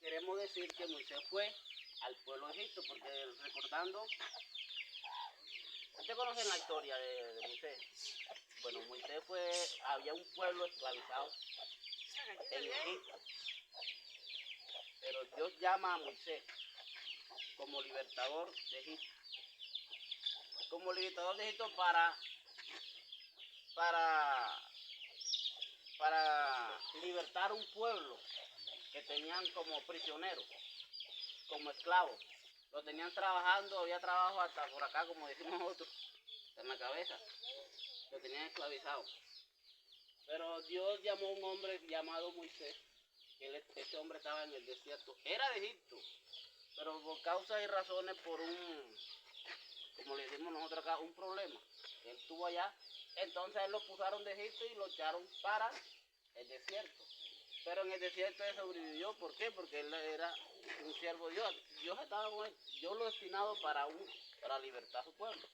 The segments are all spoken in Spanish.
queremos decir que Moisés fue al pueblo de Egipto, porque recordando, ¿ustedes conocen la historia de Moisés? Bueno, Moisés había un pueblo esclavizado en Egipto, pero Dios llama a Moisés como libertador de Egipto. Como libertador de Egipto para libertar un pueblo que tenían como prisioneros, como esclavos. Lo tenían trabajando, había trabajo hasta por acá, como decimos nosotros, en la cabeza. Lo tenían esclavizado. Pero Dios llamó a un hombre llamado Moisés, que ese hombre estaba en el desierto. Era de Egipto, pero por causas y razones, por como le decimos nosotros acá, un problema. Él estuvo allá, entonces él lo pusieron de Egipto y lo echaron para el desierto. Pero en el desierto él sobrevivió. ¿Por qué? Porque él era un siervo de Dios. Dios estaba con él. Dios lo destinado para libertar a su pueblo.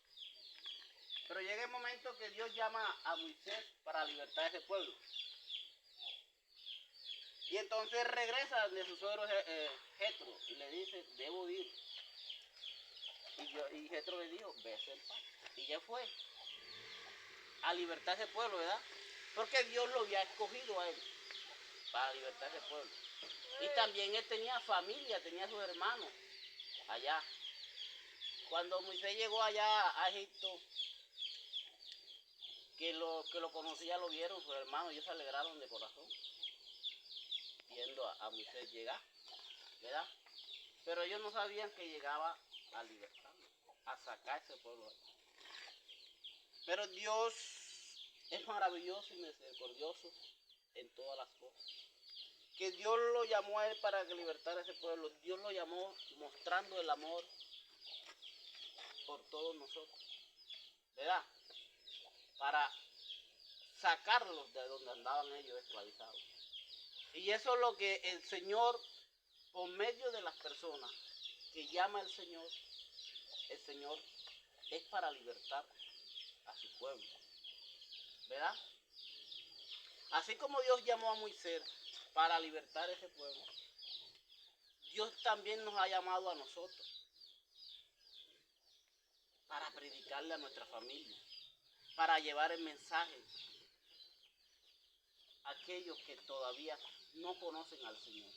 Pero llega el momento que Dios llama a Moisés para libertar a ese pueblo. Y entonces regresa de su suegro Jetro y le dice, debo ir. Y Jetro le dijo, vete en paz. Y ya fue a libertar a ese pueblo, ¿verdad? Porque Dios lo había escogido a él para libertar a ese pueblo. Y también él tenía familia, tenía sus hermanos allá. Cuando Moisés llegó allá a Egipto, que lo conocía, lo vieron sus hermanos, ellos se alegraron de corazón viendo a Moisés llegar, ¿verdad? Pero ellos no sabían que llegaba a libertarlo, a sacar ese pueblo. Pero Dios es maravilloso y misericordioso en todas las cosas. Que Dios lo llamó a él para que libertara a ese pueblo. Dios lo llamó mostrando el amor por todos nosotros, ¿verdad? Para sacarlos de donde andaban ellos esclavizados. Y eso es lo que el Señor, por medio de las personas que llama el Señor es para libertar a su pueblo, ¿verdad? Así como Dios llamó a Moisés para libertar a ese pueblo, Dios también nos ha llamado a nosotros para predicarle a nuestra familia, para llevar el mensaje a aquellos que todavía no conocen al Señor.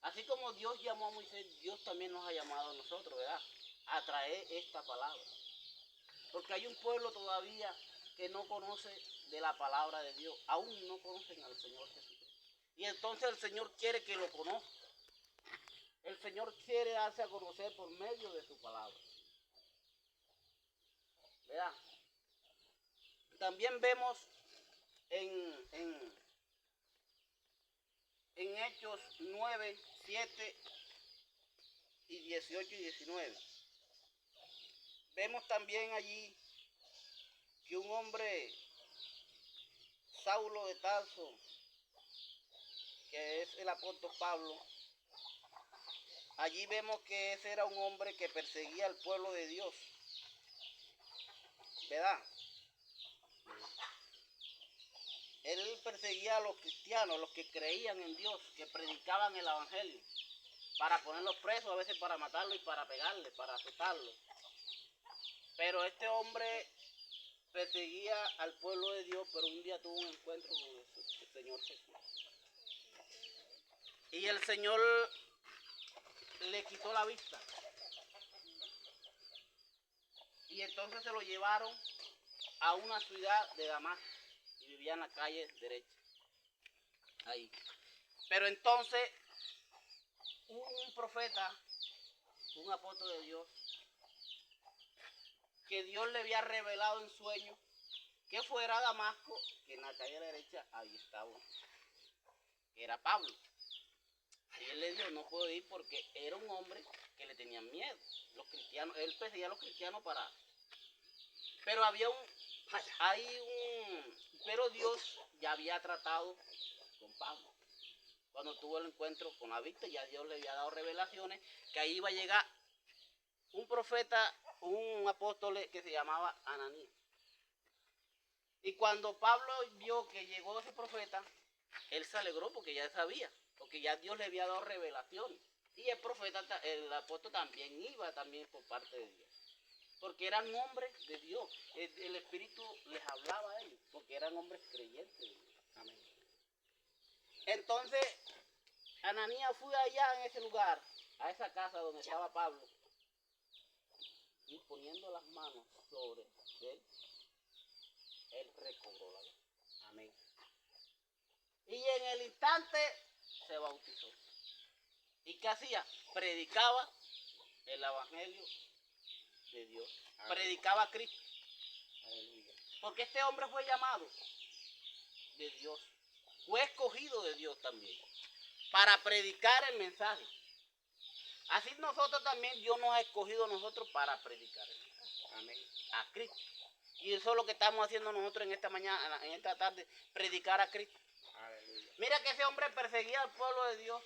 Así como Dios llamó a Moisés, Dios también nos ha llamado a nosotros, ¿verdad? A traer esta palabra. Porque hay un pueblo todavía que no conoce de la palabra de Dios. Aún no conocen al Señor Jesucristo. Y entonces el Señor quiere que lo conozcan. El Señor quiere darse a conocer por medio de su palabra, ¿verdad? También vemos en Hechos 9, 7 y 18 y 19. Vemos también allí que un hombre, Saulo de Tarso, que es el apóstol Pablo, allí vemos que ese era un hombre que perseguía al pueblo de Dios, ¿verdad? Él perseguía a los cristianos, los que creían en Dios, que predicaban el evangelio, para ponerlos presos, a veces para matarlos y para pegarles, para azotarlos. Pero este hombre perseguía al pueblo de Dios, pero un día tuvo un encuentro con el Señor Jesús. Y el Señor le quitó la vista. Y entonces se lo llevaron a una ciudad de Damasco y vivía en la calle derecha. Ahí. Pero entonces un profeta, un apóstol de Dios, que Dios le había revelado en sueño que fuera a Damasco, que en la calle derecha ahí estaba, que era Pablo. Y él le dijo, no puedo ir porque era un hombre que le tenían miedo. Los cristianos, él perseguía a los cristianos para... Pero pero Dios ya había tratado con Pablo. Cuando tuvo el encuentro con la vista, ya Dios le había dado revelaciones que ahí iba a llegar un profeta, un apóstol que se llamaba Ananías. Y cuando Pablo vio que llegó ese profeta, él se alegró porque ya sabía porque ya Dios le había dado revelaciones. Y el profeta, el apóstol también iba también por parte de Dios. Porque eran hombres de Dios. El Espíritu les hablaba a ellos, porque eran hombres creyentes de Dios. Amén. Entonces, Ananías fue allá en ese lugar, a esa casa donde estaba Pablo, y poniendo las manos sobre él recobró la vida. Amén. Y en el instante se bautizó. ¿Y qué hacía? Predicaba el evangelio de Dios. Amén. Predicaba a Cristo. Aleluya. Porque este hombre fue llamado de Dios. Fue escogido de Dios también. Para predicar el mensaje. Así nosotros también, Dios nos ha escogido a nosotros para predicar el mensaje. Amén. A Cristo. Y eso es lo que estamos haciendo nosotros en esta mañana, en esta tarde, predicar a Cristo. Aleluya. Mira que ese hombre perseguía al pueblo de Dios.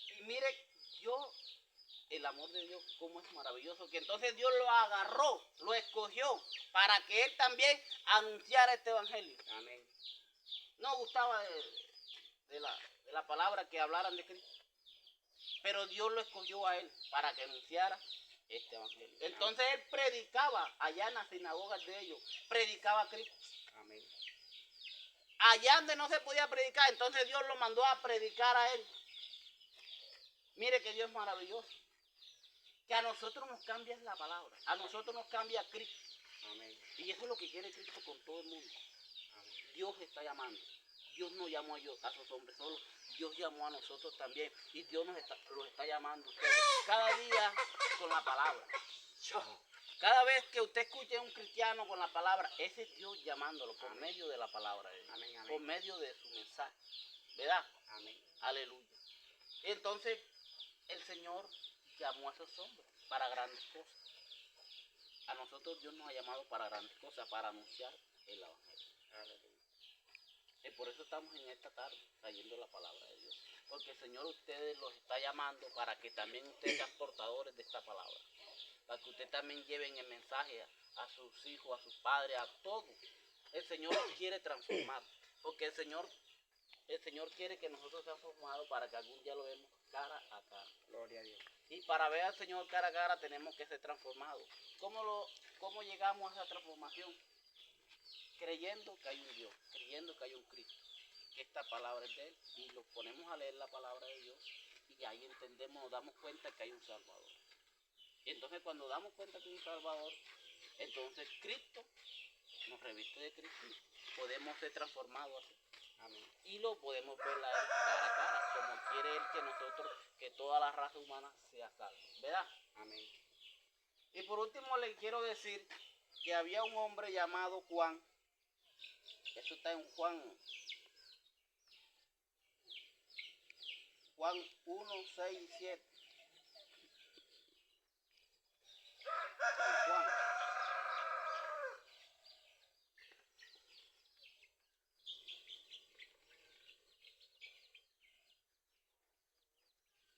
Y mire, el amor de Dios, cómo es maravilloso, que entonces Dios lo agarró, lo escogió, para que él también anunciara este evangelio. Amén. No gustaba de la palabra que hablaran de Cristo, pero Dios lo escogió a él para que anunciara este evangelio. Entonces él predicaba allá en las sinagogas de ellos, predicaba a Cristo. Amén. Allá donde no se podía predicar, entonces Dios lo mandó a predicar a él. Mire que Dios es maravilloso. Que a nosotros nos cambia la palabra, a nosotros nos cambia Cristo. Amén. Y eso es lo que quiere Cristo con todo el mundo. Amén. Dios está llamando. Dios no llamó a esos hombres solos, Dios llamó a nosotros también. Y Dios los está llamando a ustedes cada día con la palabra. Cada vez que usted escuche a un cristiano con la palabra, ese es Dios llamándolo por medio de la palabra de Dios. Amén, amén. Por medio de su mensaje. ¿Verdad? Amén. Aleluya. Entonces, el Señor llamó a esos hombres para grandes cosas. A nosotros Dios nos ha llamado para grandes cosas, para anunciar el evangelio. Aleluya. Y por eso estamos en esta tarde trayendo la palabra de Dios. Porque el Señor ustedes los está llamando para que también ustedes sean portadores de esta palabra. Para que ustedes también lleven el mensaje a sus hijos, a sus padres, a todos. El Señor los quiere transformar. Porque el Señor quiere que nosotros seamos formados para que algún día lo vemos cara a cara. Gloria a Dios. Y para ver al Señor cara a cara tenemos que ser transformados. ¿Cómo llegamos a esa transformación? Creyendo que hay un Dios, creyendo que hay un Cristo, que esta palabra es de Él, y nos ponemos a leer la palabra de Dios, y ahí entendemos, nos damos cuenta que hay un Salvador. Y entonces cuando damos cuenta que hay un Salvador, entonces Cristo nos reviste de Cristo, podemos ser transformados así. Amén. Y lo podemos ver a Él cara a cara, como quiere Él que nosotros, que toda la raza humana sea salva, ¿verdad? Amén. Y por último le quiero decir que había un hombre llamado Juan. Eso está en Juan 1, 6 y 7. Juan.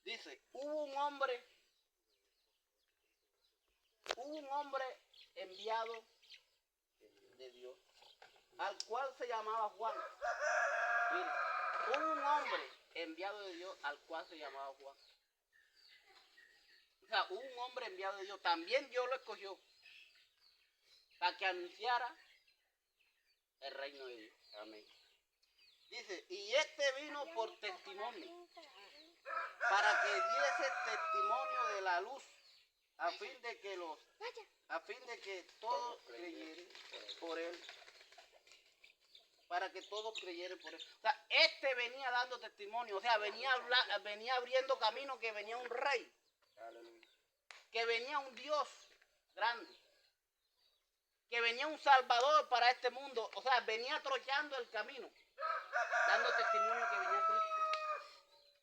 Dice, hubo un hombre enviado de Dios, al cual se llamaba Juan. Mire, hubo un hombre enviado de Dios al cual se llamaba Juan. O sea, hubo un hombre enviado de Dios. También Dios lo escogió para que anunciara el reino de Dios. Amén. Dice, y este vino por testimonio, para que diese testimonio de la luz, a fin de que todos creyeran por él. Para que todos creyeran por él. O sea, este venía dando testimonio, o sea, venía abriendo camino, que venía un rey. Aleluya. Que venía un Dios grande. Que venía un Salvador para este mundo. O sea, venía trochando el camino, dando testimonio que venía Cristo.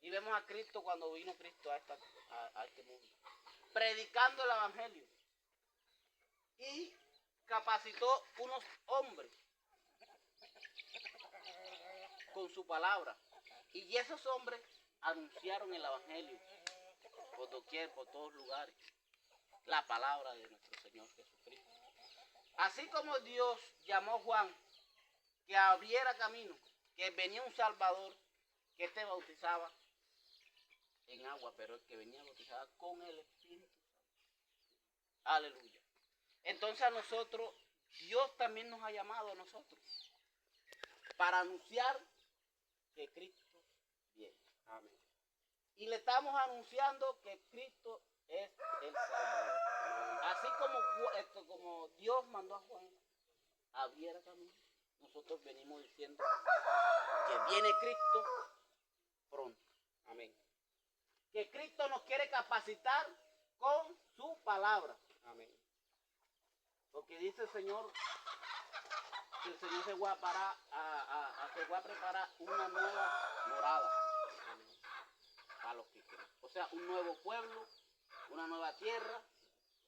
Y vemos a Cristo cuando vino Cristo a este mundo, predicando el evangelio. Y capacitó unos hombres con su palabra. Y esos hombres anunciaron el evangelio por doquier, por todos lugares. La palabra de nuestro Señor Jesucristo. Así como Dios llamó a Juan que abriera camino, que venía un Salvador que te bautizaba en agua, pero el que venía bautizaba con el Espíritu Santo. Aleluya. Entonces a nosotros, Dios también nos ha llamado a nosotros para anunciar que Cristo viene. Amén. Y le estamos anunciando que Cristo es el Salvador. Así como Dios mandó a Juan a abriera camino, nosotros venimos diciendo que viene Cristo pronto. Amén. Que Cristo nos quiere capacitar con su palabra. Amén. Porque dice el Señor que el Señor se va a preparar una nueva morada. Amén. Para los que creen. O sea, un nuevo pueblo, una nueva tierra,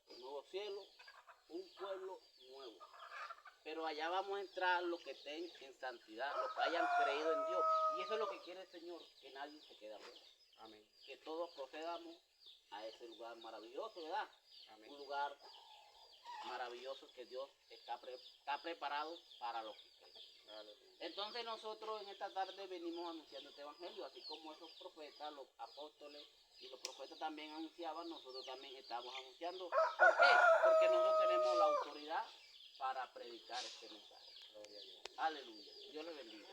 un nuevo cielo, un pueblo nuevo. Pero allá vamos a entrar los que estén en santidad, los que hayan creído en Dios. Y eso es lo que quiere el Señor, que nadie se quede afuera. Amén. Que todos procedamos a ese lugar maravilloso, ¿verdad? Amén. Un lugar maravilloso que Dios está preparado para los que creen. Aleluya. Entonces nosotros en esta tarde venimos anunciando este evangelio, así como esos profetas, los apóstoles y los profetas también anunciaban, nosotros también estamos anunciando. ¿Por qué? Porque nosotros tenemos la autoridad para predicar este mensaje. Aleluya. Dios le bendiga.